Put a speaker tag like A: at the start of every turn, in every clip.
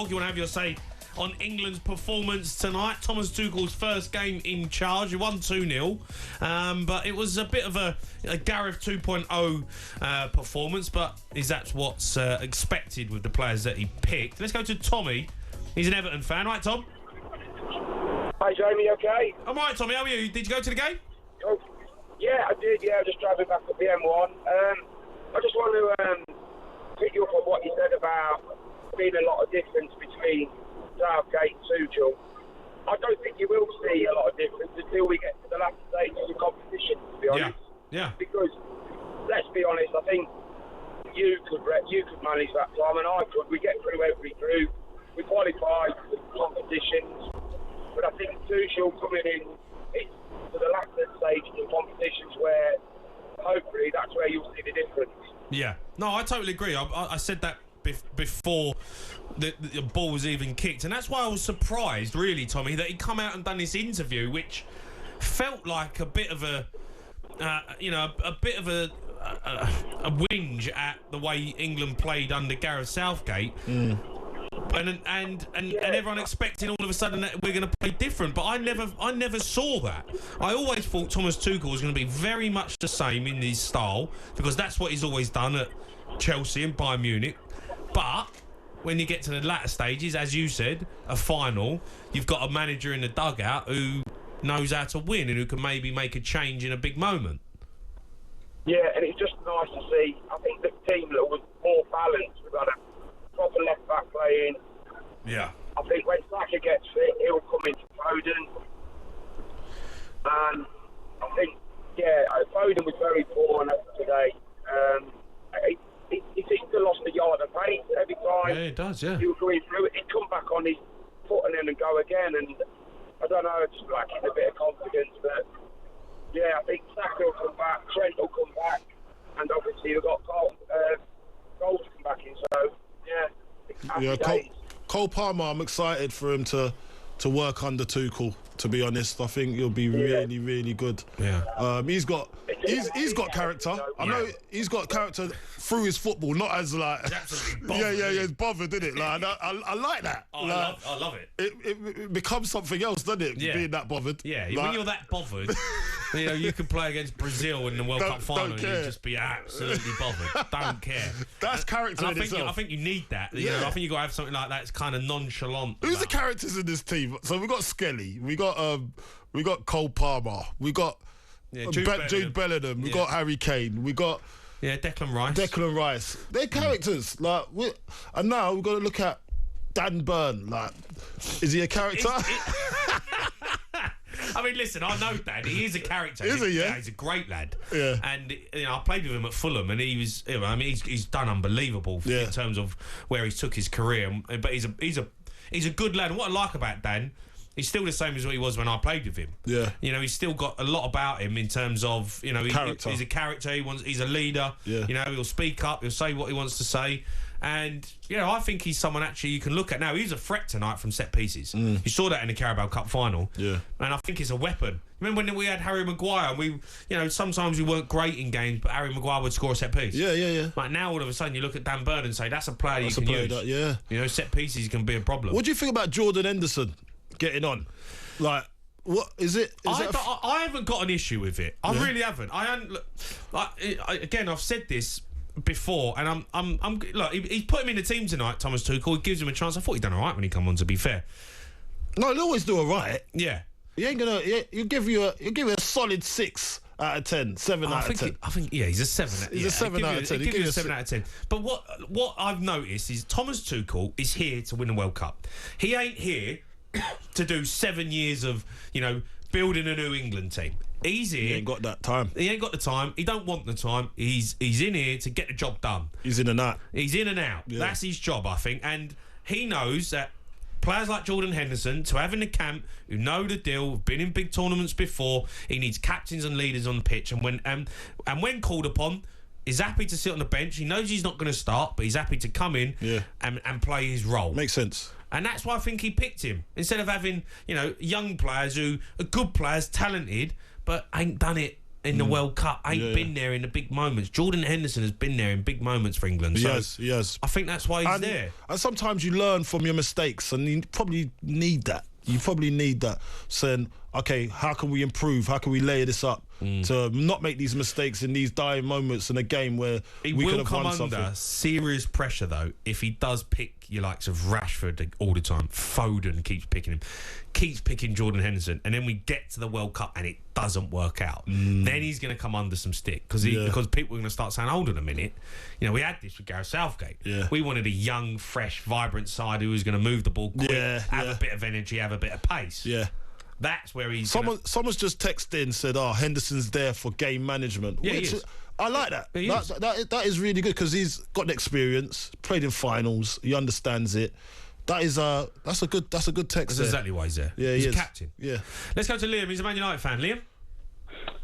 A: You want to have your say on England's performance tonight. Thomas Tuchel's first game in charge. He won 2-0, but it was a bit of a Gareth 2.0 performance, but that's what's expected with the players that he picked. Let's go to Tommy. He's an Everton fan. Right, Tom?
B: Hi, Jamie, okay?
A: I'm right, Tommy. How are you? Did you go to the game?
B: Oh, yeah, I did. Yeah, I was just driving back up the M1. I just want to pick you up on what you said about being a lot of difference between Southgate and Tuchel. I don't think you will see a lot of difference until we get to the last stage of the competition, to be honest.
A: Yeah.
B: Because, let's be honest, I think you could manage that time, and I could. We get through every group. We qualify for the competitions. But I think Tuchel coming in to the last stage of the competitions where, hopefully, that's where you'll see the difference.
A: Yeah. No, I totally agree. I said that before the ball was even kicked, and that's why I was surprised, really, Tommy, that he'd come out and done this interview, which felt like a bit of a whinge at the way England played under Gareth Southgate. And everyone expecting all of a sudden that we're going to play different, but I never saw that. I always thought Thomas Tuchel was going to be very much the same in his style, because that's what he's always done at Chelsea and Bayern Munich. But when you get to the latter stages, as you said, a final, you've got a manager in the dugout who knows how to win and who can maybe make a change in a big moment.
B: Yeah, and it's just nice to see. I think the team that was more balanced. We've got a proper left back playing.
A: Yeah.
B: I think when Saka gets fit, he'll come into Foden. And I think, Foden was very poor on us today. He seems to have lost a yard of pace every time.
A: Yeah, it does, yeah.
B: He was going through it. He'd come back on his foot and then go again. And I don't know, it's just lacking a bit of confidence. But, yeah, I think Saka will come back, Trent will come back. And obviously we've got goals to come back in. So,
C: Cole Palmer, I'm excited for him to work under Tuchel. To be honest, I think he'll be really, really good.
A: Yeah.
C: He's got character. I know he's got character through his football, not as like. It's bothered, isn't it? Like I like that.
A: I love it.
C: It becomes something else, doesn't it?
A: Yeah.
C: Being that bothered.
A: Yeah. When you're that bothered, you can play against Brazil in the World Cup final and you'd just be absolutely bothered. Don't care.
C: That's character in itself.
A: I think you need that. You know, I think you got to have something like that. It's kind of nonchalant.
C: Who's the characters in this team? So we got Skelly. We got Cole Palmer. We got Jude Bellingham. We got Harry Kane. We got Declan Rice. They're characters. And now we've got to look at Dan Burn. Like, is he a character?
A: I mean, listen, I know Dan. He is a character.
C: Is he? Yeah,
A: he's a great lad.
C: Yeah,
A: and I played with him at Fulham, and he was. I mean, he's done unbelievable in terms of where he's took his career. But he's a good lad. And what I like about Dan, he's still the same as what he was when I played with him. Yeah, he's still got a lot about him in terms of character. He's a character. He's a leader. Yeah, he'll speak up. He'll say what he wants to say. And, I think he's someone actually you can look at now. He was a threat tonight from set pieces. You saw that in the Carabao Cup final. Yeah. And I think it's a weapon. Remember when we had Harry Maguire? We, sometimes we weren't great in games, but Harry Maguire would score a set piece. Yeah. Like now, all of a sudden, you look at Dan Burn and say, that's a player you can use. Set pieces can be a problem.
C: What do you think about Jordan Henderson getting on? Like, what is it?
A: I haven't got an issue with it. I really haven't. Again, I've said this before, and I'm look, he's put him in the team tonight, Thomas Tuchel. He gives him a chance. I thought he'd done all right when he come on, to be fair.
C: No, he'll always do all right.
A: Yeah.
C: He ain't gonna. He'll give you a solid 6 out of 10, 7 out of 10.
A: I think he's a 7.
C: He's a 7 out of 10.
A: He'll give you a 7 out of 10. But what I've noticed is Thomas Tuchel is here to win the World Cup. He ain't here to do 7 years of building a new England team. He's here.
C: He ain't got that time.
A: He ain't got the time. He don't want the time. He's in here to get the job done.
C: He's in and out.
A: He's in and out. Yeah. That's his job, I think. And he knows that players like Jordan Henderson, to have in the camp, who know the deal, have been in big tournaments before, he needs captains and leaders on the pitch. And when called upon, he's happy to sit on the bench. He knows he's not going to start, but he's happy to come in and play his role.
C: Makes sense.
A: And that's why I think he picked him. Instead of having, young players who are good players, talented, but ain't done it in the World Cup, ain't been there in the big moments. Jordan Henderson has been there in big moments for England.
C: He has.
A: I think that's why he's there.
C: And sometimes you learn from your mistakes, and you probably need that. You probably need that. Saying, okay, how can we improve? How can we layer this up to not make these mistakes in these dying moments in a game where we could have won something?
A: He will come under serious pressure, though, if he does pick your likes of Rashford all the time. Foden keeps picking him. Keeps picking Jordan Henderson. And then we get to the World Cup and it doesn't work out. Then he's going to come under some stick. Because people are going to start saying, hold on a minute. You know, we had this with Gareth Southgate.
C: Yeah.
A: We wanted a young, fresh, vibrant side who was going to move the ball quick, have a bit of energy, have a bit of pace.
C: Yeah.
A: That's where he's...
C: Someone's just texted in and said, Henderson's there for game management.
A: Yeah, he is.
C: I like that.
A: Yeah,
C: that is really good because he's got the experience, played in finals, he understands it. That's a good text.
A: That's exactly why he's there.
C: Yeah,
A: he's
C: a
A: captain.
C: Yeah.
A: Let's go to Liam. He's a Man United fan. Liam?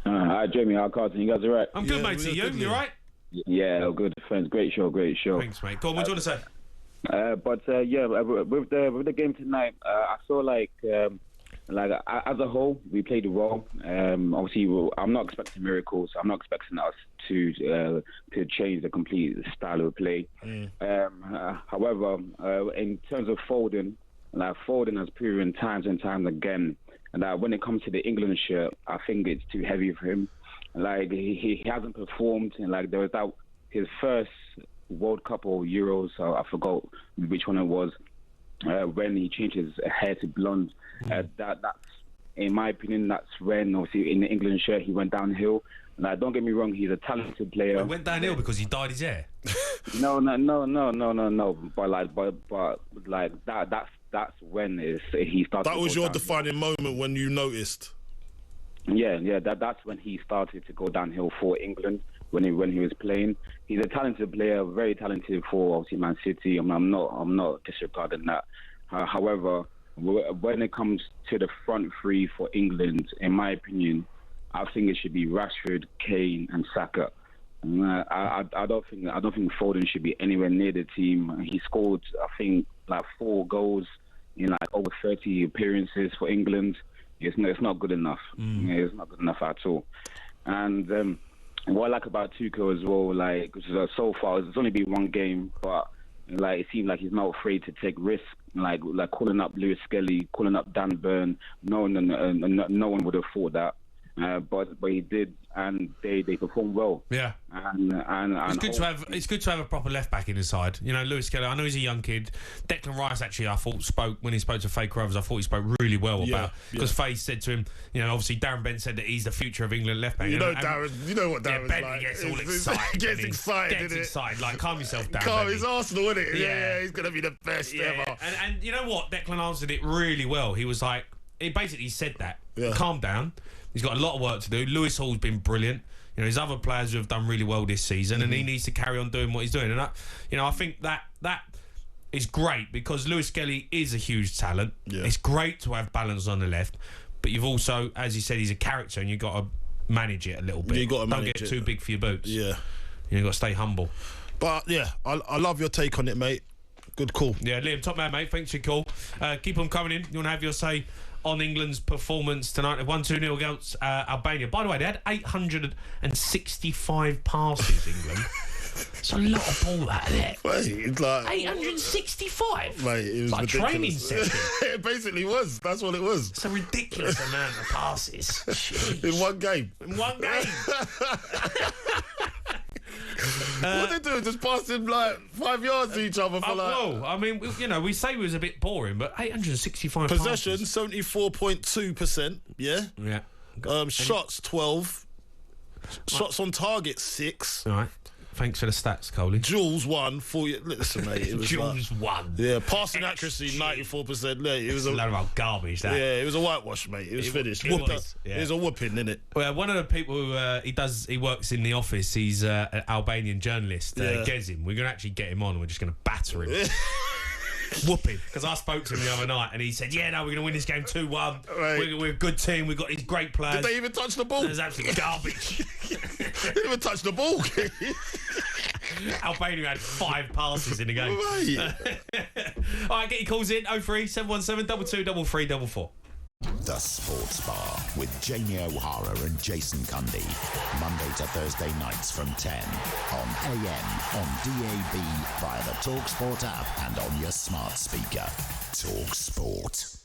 D: Hi, Jamie. Hi, Carlton. You guys all right?
A: I'm good, mate. See you? You all right?
D: Yeah, good. Thanks. Great show.
A: Thanks, mate. Go on, what do you want to say?
D: With the game tonight, I feel like as a whole, we played well. Obviously, I'm not expecting miracles. I'm not expecting us to change the complete style of play. However, in terms of Foden, Foden has proven times and times again that when it comes to the England shirt, I think it's too heavy for him. He hasn't performed, and there was that his first World Cup or Euros, I forgot which one it was, when he changed his hair to blonde. That's, in my opinion, that's when obviously in the England shirt he went downhill. Don't get me wrong, he's a talented player.
A: He went downhill because he dyed his hair.
D: No. But that's when he started.
C: That was your defining moment when you noticed.
D: Yeah. That's when he started to go downhill for England. When he was playing, he's a talented player, very talented for obviously Man City. I'm not disregarding that. However, when it comes to the front three for England, in my opinion, I think it should be Rashford, Kane, and Saka. I don't think Foden should be anywhere near the team. He scored, I think, 4 goals in over 30 appearances for England. It's not good enough. It's not good enough at all. And what I like about Tuchel as well, so far it's only been one game, but it seems like he's not afraid to take risks. Like calling up Lewis Skelly, calling up Dan Burn. No one would have thought that. But he did, and they performed well.
A: Yeah,
D: and
A: it's good to have a proper left back in his side. You know, Lewis Kelly. I know he's a young kid. Declan Rice actually, I thought when he spoke to Faye Carruthers, I thought he spoke really well about because Faye said to him, you know, obviously Darren Bent said that he's the future of England left back.
C: You know what Darren's
A: Ben
C: like.
A: Gets all excited.
C: Gets excited.
A: Like, calm yourself down.
C: He's Arsenal, isn't it? Yeah, he's gonna be the best ever.
A: And you know what? Declan answered it really well. He was like, he basically said that. Calm down. He's got a lot of work to do. Lewis Hall's been brilliant. You know, there's other players who have done really well this season, and he needs to carry on doing what he's doing. And I think that is great because Lewis Skelly is a huge talent. Yeah. It's great to have balance on the left, but you've also, as you said, he's a character, and you've got to manage it a little bit. Don't get too big for your boots.
C: Yeah,
A: you've got to stay humble.
C: But yeah, I love your take on it, mate. Good call.
A: Yeah, Liam, top man, mate. Thanks for your call. Keep on coming in. You want to have your say on England's performance tonight? 1-2-0 against Albania. By the way, they had 865 passes, England. It's a lot of ball out there.
C: Mate, it's like
A: 865.
C: Mate, it was
A: like
C: ridiculous.
A: Training session.
C: It basically was. That's what it was.
A: It's a ridiculous amount of passes. Jeez.
C: In one game. What they do? Just pass him 5 yards to each other for
A: well, I mean, we say it was a bit boring, but 865
C: possession,
A: passes.
C: 74.2%. Yeah. Shots 12. Shots on target 6.
A: All right. Thanks for the stats, Coley.
C: Jules 1. Listen, mate. It was
A: Jules 1.
C: Yeah. Passing accuracy 94%. Yeah, it was a
A: load of garbage. That.
C: Yeah, it was a whitewash, mate. It was finished. It was a whooping, innit it?
A: Well, one of the people who he works in the office. He's an Albanian journalist. Gezim. We're gonna actually get him on. And we're just gonna batter him. Whooping, because I spoke to him the other night and he said, we're going to win this game 2-1. Right. We're a good team. We've got these great players.
C: Did they even touch the ball?
A: There's absolutely garbage.
C: They didn't even touch the ball.
A: Albania had 5 passes in the game.
C: Right.
A: All right, get your calls in. 03 717 22 33 44.
E: The Sports Bar with Jamie O'Hara and Jason Cundy. Monday to Thursday nights from 10 on AM, on DAB, via the talkSPORT app and on your smart speaker. talkSPORT.